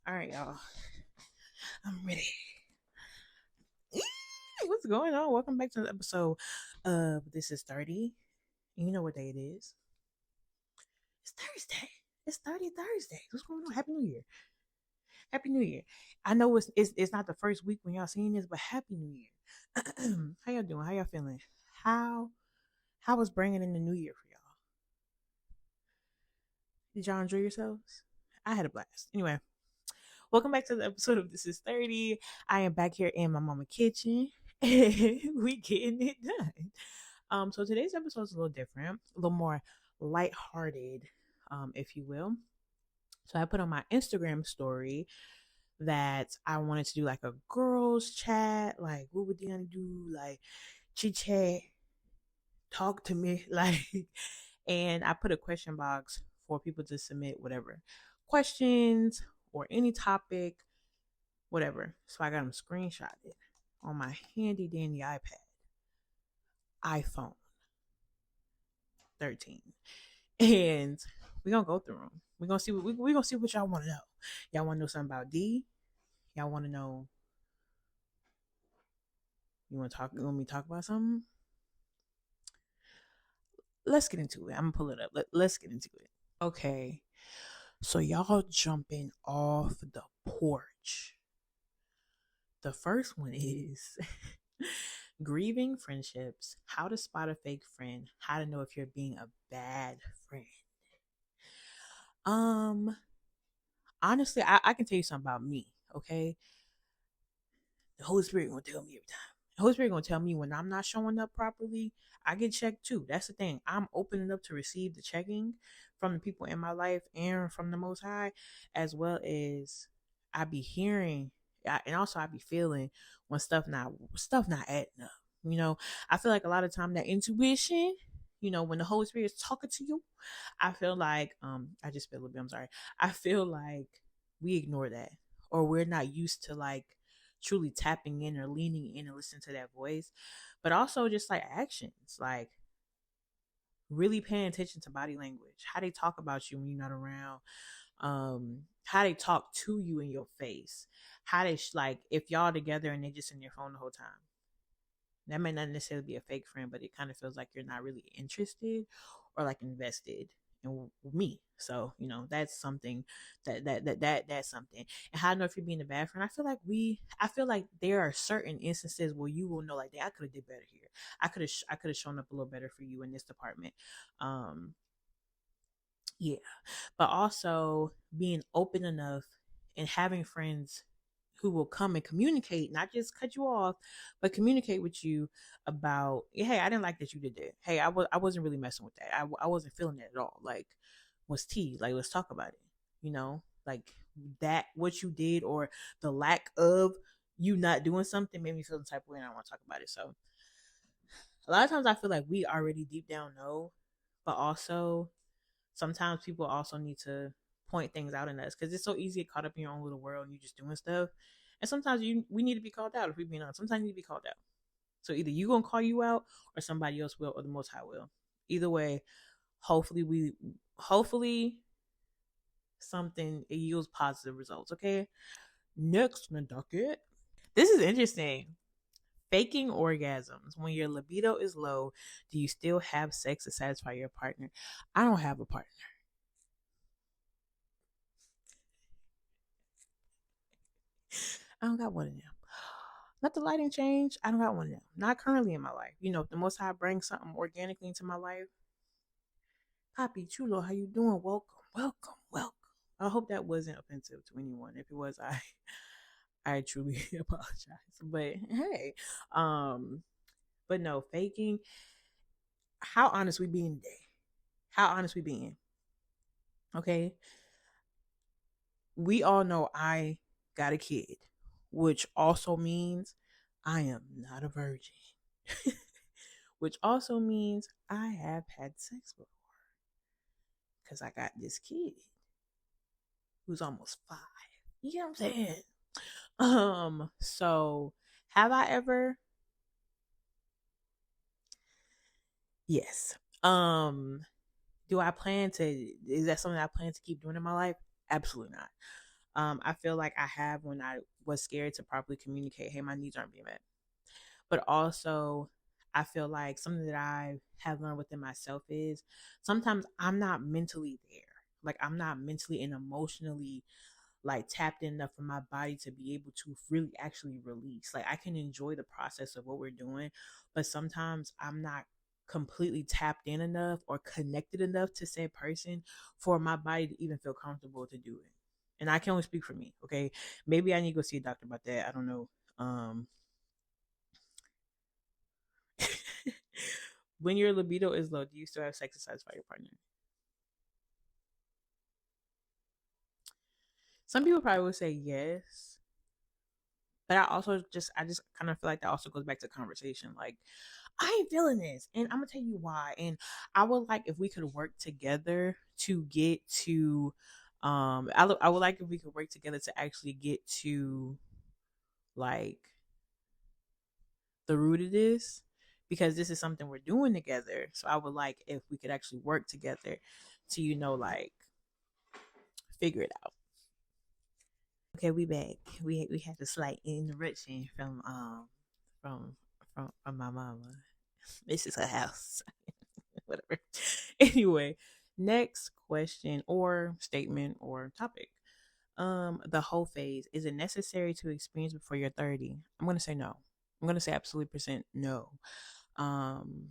All right, y'all. I'm ready. What's going on? Welcome back to the episode of This is 30. You know what day it is. It's Thursday. It's 30 Thursdays. What's going on? Happy New Year. Happy New Year. I know it's not the first week when y'all seeing this, but Happy New Year. How y'all doing? How y'all feeling? How how was bringing in the new year for y'all? Did y'all enjoy yourselves? I had a blast. Anyway, welcome back to the episode of This is 30. I am back here in my mama kitchen. We getting it done. So today's episode is a little different, a little more lighthearted, if you will. So I put on my Instagram story that I wanted to do like a girls chat, like what would Deanna do, like chit chat, talk to me, like, and I put a question box for people to submit whatever questions or any topic, whatever. So I got them screenshotted on my handy dandy iPhone 13, and we're gonna go through them. We're gonna see what we gonna see what y'all want to know. Y'all want to know something about D? Y'all want to know? You want to talk? You want me to talk about something? Let's get into it. I'm gonna pull it up. Let's get into it. Okay. So y'all jumping off the porch. The first one is grieving friendships, how to spot a fake friend, how to know if you're being a bad friend. Um, Honestly, I can tell you something about me, okay? The Holy Spirit gonna tell me every time. The Holy Spirit gonna tell me when I'm not showing up properly. I get checked too. That's the thing. I'm opening up to receive the checking from the people in my life and from the Most High, as well as I be hearing, and also I be feeling when stuff not adding up. You know, I feel like a lot of time that intuition, when the Holy Spirit is talking to you, I feel like I just feel a bit. I'm sorry. I feel like we ignore that, or we're not used to like truly tapping in or leaning in and listening to that voice, but also just like actions, like really paying attention to body language, how they talk about you when you're not around, how they talk to you in your face, how they like if y'all together and they just in your phone the whole time. That may not necessarily be a fake friend, but it kind of feels like you're not really interested or like invested in me. So that's something that's something. And how I know if you're being a bad friend, I feel like there are certain instances where you will know like, I could have did better here. I could have shown up a little better for you in this department. Um, yeah, but also being open enough and having friends who will come and communicate, not just cut you off, but communicate with you about, hey, I didn't like that you did that. Hey, I wasn't really messing with that. I wasn't feeling that at all. Like, what's tea? Like, let's talk about it. Like that, what you did or the lack of you not doing something made me feel the type of way and I want to talk about it. So a lot of times I feel like we already deep down know, but also sometimes people also need to point things out in us because it's so easy to get caught up in your own little world and you just doing stuff. And sometimes we need to be called out if we're being honest. Sometimes you need to be called out. So either you gonna call you out or somebody else will or the Most High will. Either way, hopefully something it yields positive results. Okay. Next on the docket. This is interesting. Faking orgasms. When your libido is low, do you still have sex to satisfy your partner? I don't have a partner. I don't got one of them. Not the lighting change. I don't got one of them. Not currently in my life. If the Most High brings something organically into my life, Poppy Chulo, how you doing? Welcome, welcome, welcome. I hope that wasn't offensive to anyone. If it was, I truly apologize. But hey, but no faking. How honest we being today? How honest we being? Okay, we all know I got a kid, which also means I am not a virgin. Which also means I have had sex before because I got this kid who's almost 5. You know what I'm saying? So have I ever? Yes. Do I plan to? Is that something I plan to keep doing in my life? Absolutely not. I feel like I have when I was scared to properly communicate, hey, my needs aren't being met. But also, I feel like something that I have learned within myself is sometimes I'm not mentally there. Like, I'm not mentally and emotionally like tapped in enough for my body to be able to really actually release. Like, I can enjoy the process of what we're doing, but sometimes I'm not completely tapped in enough or connected enough to said person for my body to even feel comfortable to do it. And I can only speak for me, okay? Maybe I need to go see a doctor about that. I don't know. When your libido is low, do you still have sex to satisfy your partner? Some people probably would say yes, but I just kind of feel like that also goes back to conversation. Like, I ain't feeling this, and I'm gonna tell you why. And I would like if we could work together to get to, I would like if we could work together to actually get to like the root of this, because this is something we're doing together. So I would like if we could actually work together to, like figure it out. Okay, we back. We had a slight interruption from from my mama. This is her house. Whatever. Anyway, next question or statement or topic. The whole phase. Is it necessary to experience before you're 30? I'm gonna say no. I'm gonna say absolutely percent no. Um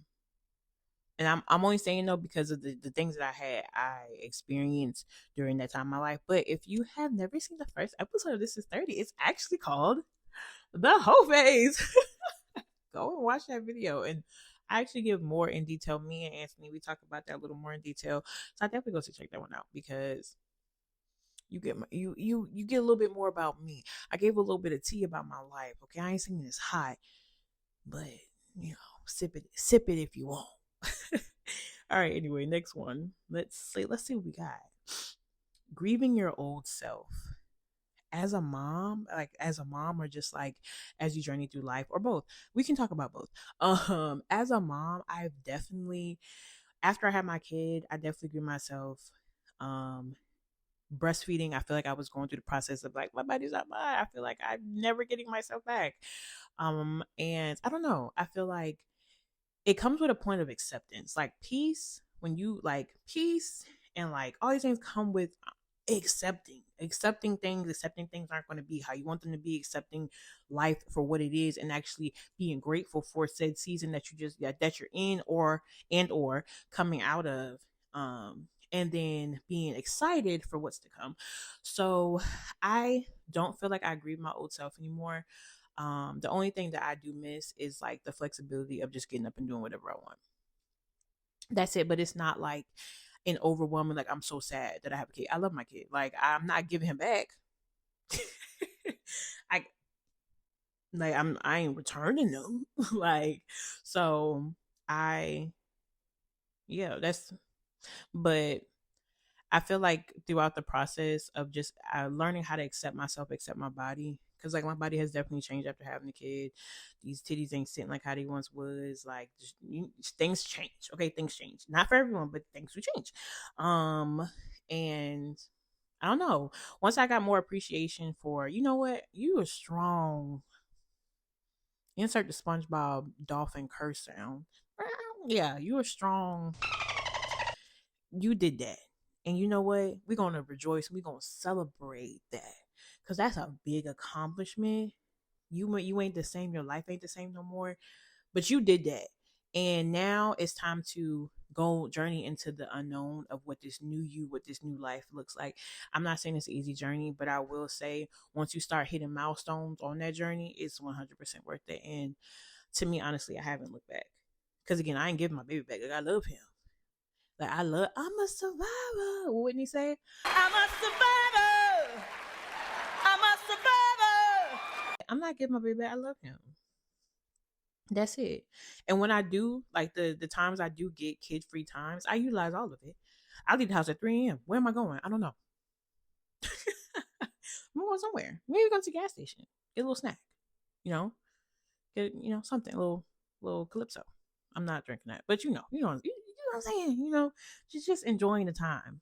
and I'm only saying no because of the things that I experienced during that time in my life. But if you have never seen the first episode of This Is 30, it's actually called The Whole Phase. Go and watch that video. And I actually give more in detail. Me and Anthony, we talk about that a little more in detail. So I definitely go to check that one out because you get a little bit more about me. I gave a little bit of tea about my life. Okay, I ain't saying it's hot, but sip it if you want. All right, anyway, next one. Let's see what we got. Grieving your old self. As a mom, like as a mom or just like as you journey through life or both. We can talk about both. As a mom, I've definitely after I had my kid, I definitely grew myself. Um breastfeeding, I feel like I was going through the process of like my body's not mine. I feel like I'm never getting myself back. And I don't know. I feel like it comes with a point of acceptance, like peace. When you like peace and like all these things come with accepting things aren't going to be how you want them to be, accepting life for what it is, and actually being grateful for said season that that you're in or coming out of, and then being excited for what's to come. So I don't feel like I grieve my old self anymore. The only thing that I do miss is like the flexibility of just getting up and doing whatever I want. That's it. But it's not like an overwhelming, like I'm so sad that I have a kid. I love my kid. Like, I'm not giving him back. I I ain't returning them. Like, so I yeah, that's but I feel like throughout the process of just learning how to accept myself, accept my body, because like my body has definitely changed after having a kid. These titties ain't sitting like how they once was. Like things change. Okay, things change. Not for everyone, but things will change. And I don't know. Once I got more appreciation for, you know what, you are strong. Insert the SpongeBob dolphin curse sound. Yeah, you are strong. You did that. And you know what? We're going to rejoice. We're going to celebrate that. Because that's a big accomplishment. You ain't the same. Your life ain't the same no more. But you did that. And now it's time to go journey into the unknown of what this new you, what this new life looks like. I'm not saying it's an easy journey, but I will say once you start hitting milestones on that journey, it's 100% worth it. And to me, honestly, I haven't looked back. Because again, I ain't giving my baby back. Like, I love him. Like, I'm a survivor. What Whitney say? I'm a survivor. I'm a survivor. I'm not giving my baby back. I love him. That's it. And when I do, like the times I do get kid free times, I utilize all of it. I leave the house at 3 a.m. Where am I going? I don't know. I'm going somewhere. Maybe go to the gas station. Get a little snack. You know? Get something, a little calypso. I'm not drinking that. But you know what I'm saying, just enjoying the time.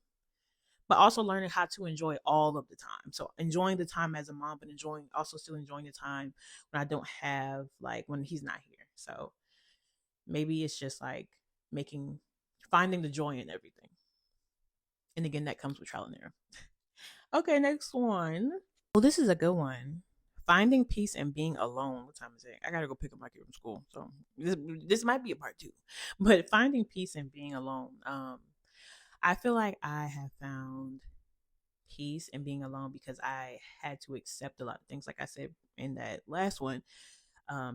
but also learning how to enjoy all of the time. So enjoying the time as a mom, but still enjoying the time when I don't have, like, when he's not here. So maybe it's just like making, finding the joy in everything. And again, that comes with trial and error. Okay, next one. Well, this is a good one. Finding peace and being alone. What time is it? I gotta go pick up my kid from school. So this might be a part two. But finding peace and being alone. I feel like I have found peace and being alone because I had to accept a lot of things. Like I said in that last one,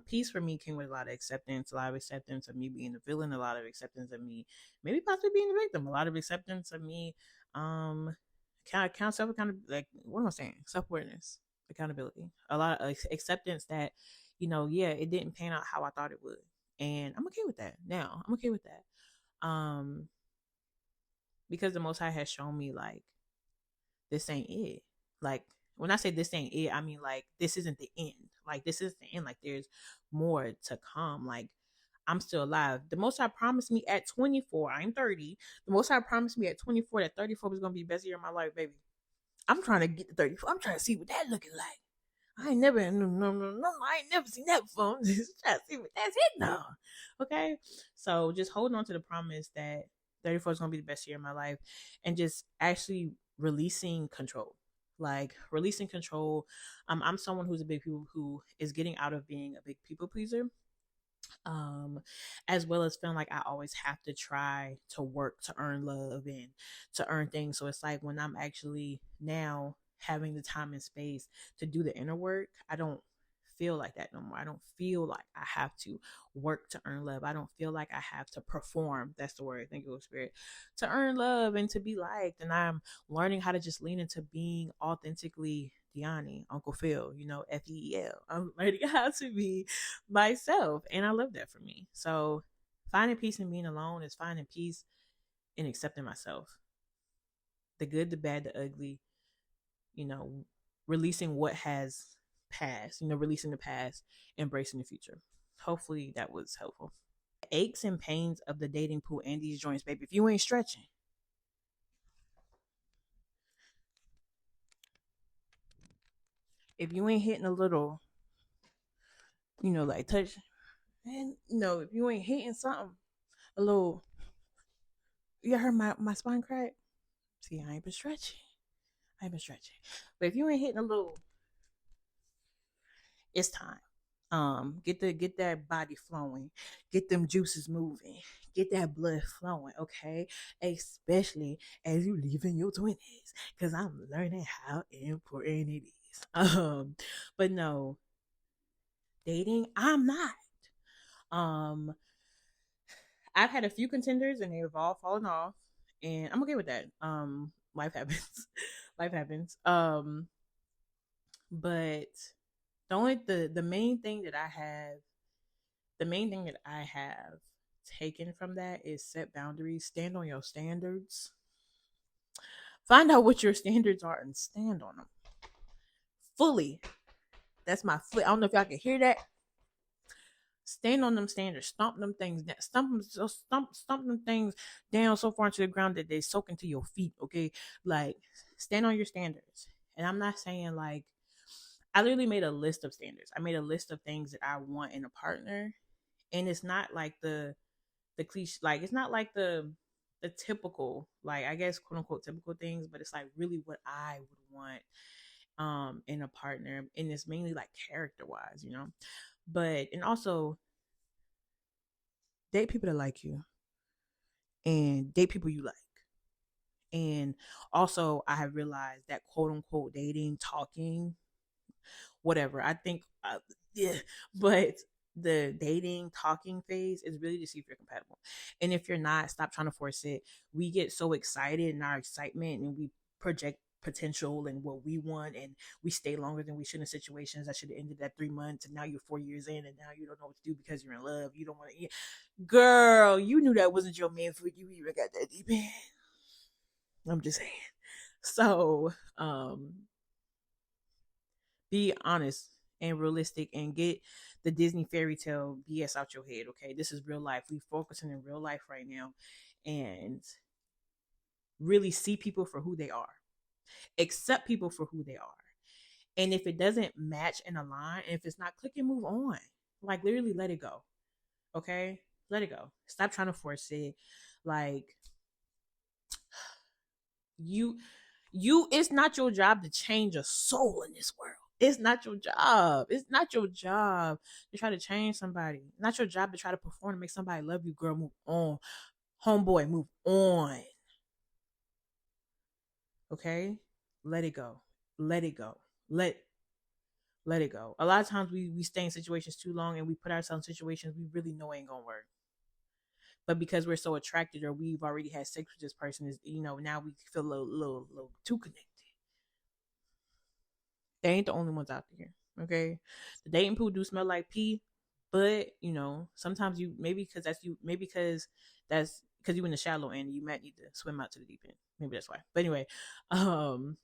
peace for me came with a lot of acceptance of me being the villain, a lot of acceptance of me maybe possibly being the victim, a lot of acceptance of me, self accountability. Like, what am I saying? Self awareness, accountability, a lot of acceptance that, yeah, it didn't pan out how I thought it would, and I'm okay with that now. I'm okay with that, because the Most High has shown me, like, this ain't it. Like, when I say this ain't it, I mean, like, this isn't the end. Like, this is the end. Like, there's more to come. Like, I'm still alive. The Most High promised me at 24, I'm 30. The Most High promised me at 24 that 34 was going to be the best year of my life, baby. I'm trying to get to 34. I'm trying to see what that looking like. I ain't never, no, I ain't never seen that before. Just trying to see what that's it now. Okay? So just holding on to the promise that 34 is going to be the best year of my life, and just actually releasing control. Like, releasing control. I'm someone who's a big people who is getting out of being a big people pleaser, um as well as feeling like I always have to try to work to earn love and to earn things. So it's like when I'm actually now having the time and space to do the inner work, I don't feel like that no more. I don't feel like I have to work to earn love. I don't feel like I have to perform. That's the word. Thank you, Holy Spirit. To earn love and to be liked. And I'm learning how to just lean into being authentically Deani, Uncle Phil, FEEL. I'm learning how to be myself. And I love that for me. So finding peace in being alone is finding peace in accepting myself. The good, the bad, the ugly, you know, releasing what has passed, releasing the past, embracing the future. Hopefully that was helpful. Aches and pains of the dating pool and these joints, baby. If you ain't stretching, if you ain't hitting a little, like touch, and if you ain't hitting something, a little, you heard my spine crack? See, I ain't been stretching. But if you ain't hitting a little, it's time. Get that body flowing, get them juices moving, get that blood flowing, okay? Especially as you leave in your 20s, because I'm learning how important it is. But no, dating, I'm not. Um, I've had a few contenders and they've all fallen off, and I'm okay with that. Life happens. Life happens. But the main thing that I have taken from that is set boundaries, stand on your standards, find out what your standards are and stand on them fully. That's my foot. I don't know if y'all can hear that. Stand on them standards, stomp them things down, stomp them things down so far into the ground that they soak into your feet. Okay, like, stand on your standards. And I'm not saying, like, I literally made a list of standards. I made a list of things that I want in a partner, and it's not like the cliche, like, it's not like the typical, like, I guess, quote unquote, typical things, but it's like really what I would want in a partner, and it's mainly like character wise, but, and also date people that like you and date people you like. And also I have realized that quote unquote dating, talking, whatever, I think, yeah, but the dating talking phase is really to see if you're compatible. And if you're not, stop trying to force it. We get so excited in our excitement and we project potential and what we want, and we stay longer than we should in situations that should have ended at 3 months, and now you're 4 years in and now you don't know what to do because you're in love. You don't want to, girl, you knew that wasn't your man for you even got that deep in. I'm just saying. So be honest and realistic and get the Disney fairy tale BS out your head. Okay, this is real life. We focusing in real life right now, and really see people for who they are, accept people for who they are. And if it doesn't match and align, and if it's not clicking, move on. Like literally let it go. Okay? Let it go. Stop trying to force it. Like you it's not your job to change a soul in this world. It's not your job. It's not your job to try to change somebody. It's not your job to try to perform to make somebody love you. Girl, move on. Homeboy, move on. Okay? Let it go. Let it go. Let it go. A lot of times we stay in situations too long and we put ourselves in situations we really know ain't gonna work. But because we're so attracted or we've already had sex with this person, is now we feel a little too connected. They ain't the only ones out there. Okay, the dating pool do smell like pee, but sometimes you maybe because you in the shallow end, you might need to swim out to the deep end. Maybe that's why. But anyway, um,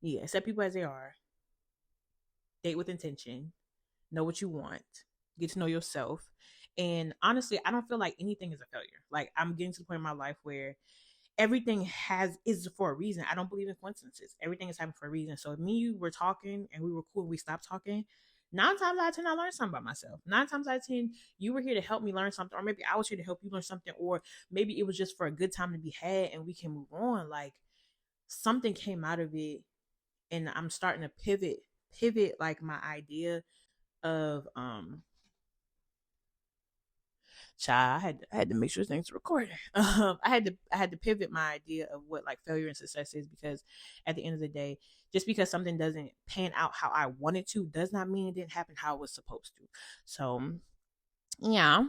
yeah, accept people as they are. Date with intention. Know what you want. Get to know yourself. And honestly, I don't feel like anything is a failure. Like I'm getting to the point in my life where everything is for a reason. I don't believe in coincidences. Everything is happening for a reason. So if me and you were talking and we were cool, we stopped talking. 9 times out of 10, I learned something about myself. 9 times out of 10, you were here to help me learn something, or maybe I was here to help you learn something, or maybe it was just for a good time to be had and we can move on. Like something came out of it, and I'm starting to pivot like my idea of child, I had to make sure things were recorded. I had to pivot my idea of what like failure and success is, because at the end of the day, just because something doesn't pan out how I wanted to does not mean it didn't happen how it was supposed to. So yeah,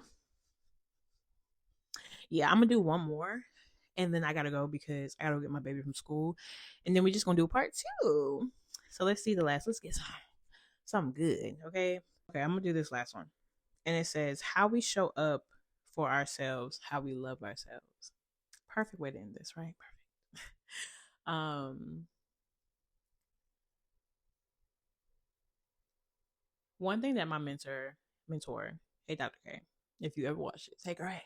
I'm gonna do one more, and then I gotta go because I gotta go get my baby from school, and then we're just gonna do a part two. So let's see the last. Let's get something good. Okay. Okay, I'm gonna do this last one, and it says how we show up for ourselves, how we love ourselves. Perfect way to end this, right? Perfect. One thing that my mentor, hey Dr. K, if you ever watch it, take her hey,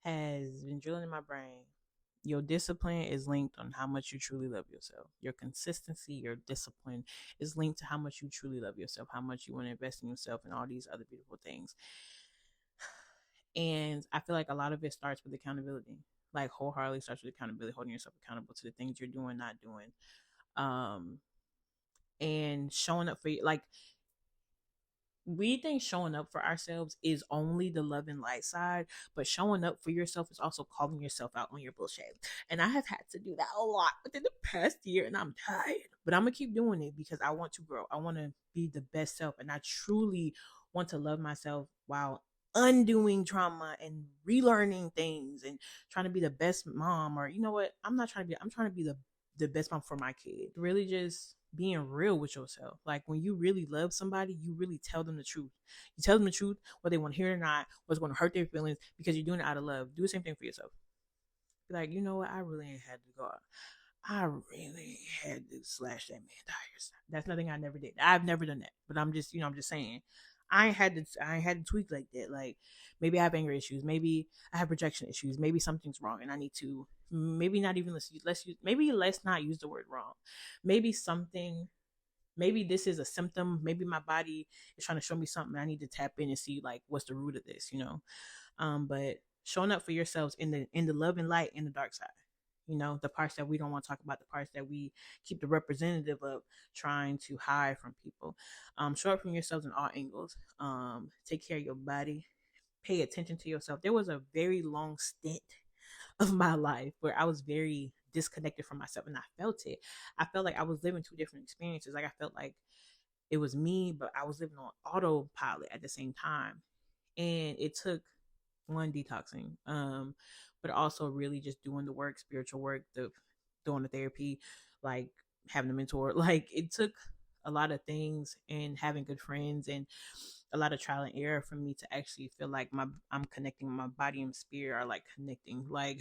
has been drilling in my brain. Your discipline is linked on how much you truly love yourself. Your consistency, your discipline is linked to how much you truly love yourself, how much you want to invest in yourself, and all these other beautiful things. And I feel like a lot of it starts with accountability. Like wholeheartedly starts with accountability, holding yourself accountable to the things you're doing, not doing. And showing up for you. Like we think showing up for ourselves is only the love and light side, but showing up for yourself is also calling yourself out on your bullshit. And I have had to do that a lot within the past year, and I'm tired. But I'm gonna keep doing it because I want to grow. I want to be the best self, and I truly want to love myself while undoing trauma and relearning things and trying to be the best mom. Or you know what? I'm trying to be the best mom for my kid. Really just being real with yourself. Like when you really love somebody, you really tell them the truth. You tell them the truth, whether they want to hear it or not, what's going to hurt their feelings, because you're doing it out of love. Do the same thing for yourself. Be like, you know what? I really ain't had to go out. I really had to slash that man tires. That's nothing I never did. I've never done that. But I'm just, I'm just saying. I ain't had to tweak like that. Like maybe I have anger issues. Maybe I have projection issues. Maybe something's wrong and I need to maybe not even let's not use the word wrong. Maybe something, maybe this is a symptom. Maybe my body is trying to show me something. I need to tap in and see like what's the root of this. But showing up for yourselves in the love and light and the dark side. The parts that we don't want to talk about, the parts that we keep the representative of trying to hide from people. Show up from yourselves in all angles. Take care of your body. Pay attention to yourself. There was a very long stint of my life where I was very disconnected from myself, and I felt it. I felt like I was living two different experiences. Like I felt like it was me, but I was living on autopilot at the same time. And it took one detoxing, but also really just doing the work, spiritual work, doing the therapy, like having a mentor. Like it took a lot of things and having good friends and a lot of trial and error for me to actually feel like I'm connecting, my body and spirit are like connecting. Like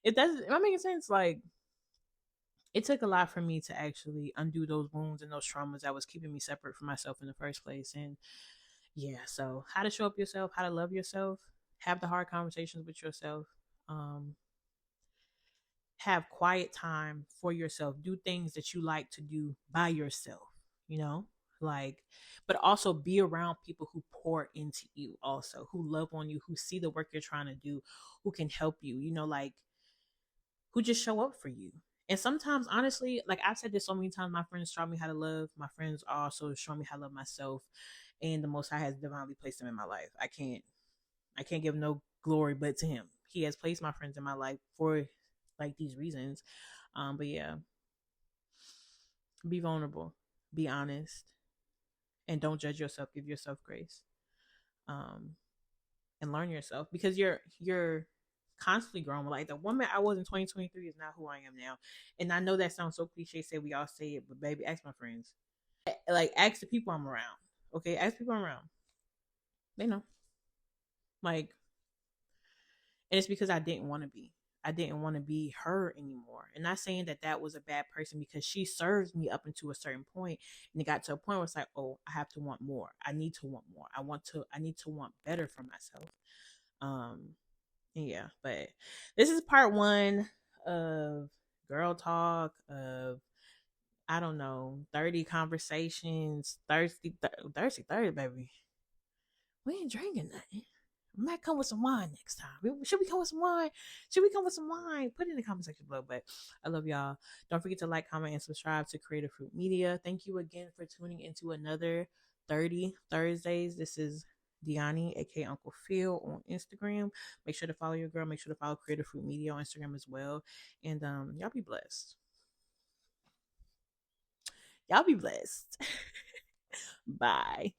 it doesn't, am I making sense? Like it took a lot for me to actually undo those wounds and those traumas that was keeping me separate from myself in the first place. And yeah, so how to show up yourself, how to love yourself, have the hard conversations with yourself, Um, have quiet time for yourself. Do things that you like to do by yourself, you know? Like, but also be around people who pour into you, also, who love on you, who see the work you're trying to do, who can help you, like, who just show up for you. And sometimes, honestly, like I've said this so many times, my friends taught me how to love. My friends also show me how to love myself. And the Most High has divinely placed them in my life. I can't give no glory but to Him. He has placed my friends in my life for like these reasons. But yeah, be vulnerable, be honest, and don't judge yourself. Give yourself grace, um, and learn yourself, because you're constantly growing. Like the woman I was in 2023 is not who I am now. And I know that sounds so cliche. Say we all say it, but baby, ask my friends. Like ask the people I'm around. Okay, ask people I'm around. They know. Like, and it's because I didn't want to be. I didn't want to be her anymore. And not saying that that was a bad person, because she served me up until a certain point, and it got to a point where it's like, oh, I have to want more. I need to want more. I need to want better for myself. Um, yeah, but this is part one of girl talk, of, I don't know, 30 conversations, thirsty, baby. We ain't drinking nothing. We might come with some wine next time. Should we come with some wine? Should we come with some wine? Put it in the comment section below. But I love y'all. Don't forget to like, comment, and subscribe to Creative Fruit Media. Thank you again for tuning into another 30 Thursdays. This is Deani, aka Uncle Phil, on Instagram. Make sure to follow your girl. Make sure to follow Creative Fruit Media on Instagram as well. And y'all be blessed. Y'all be blessed. Bye.